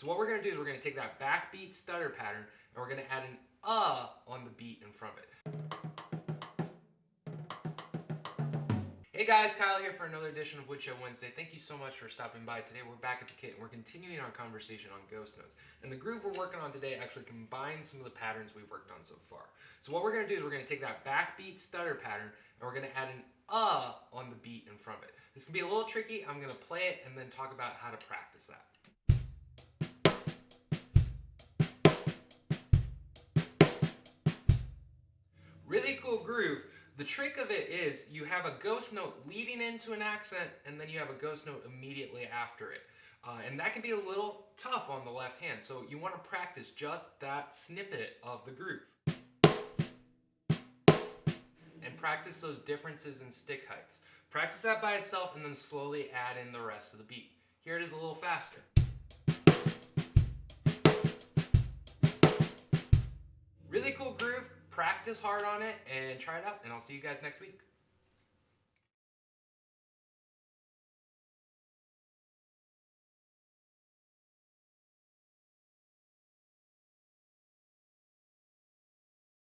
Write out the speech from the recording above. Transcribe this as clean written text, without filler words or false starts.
So what we're going to do is we're going to take that backbeat stutter pattern and we're going to add an on the beat in front of it. Hey guys, Kyle here for another edition of Woodshed Wednesday. Thank you so much for stopping by. Today we're back at the kit and we're continuing our conversation on ghost notes. And the groove we're working on today actually combines some of the patterns we've worked on so far. So what we're going to do is we're going to take that backbeat stutter pattern and we're going to add an on the beat in front of it. This can be a little tricky. I'm going to play it and then talk about how to practice that. Really cool groove. The trick of it is you have a ghost note leading into an accent and then you have a ghost note immediately after it. And that can be a little tough on the left hand, so you want to practice just that snippet of the groove. And practice those differences in stick heights. Practice that by itself and then slowly add in the rest of the beat. Here it is a little faster. Really cool groove. Practice hard on it and try it out, and I'll see you guys next week.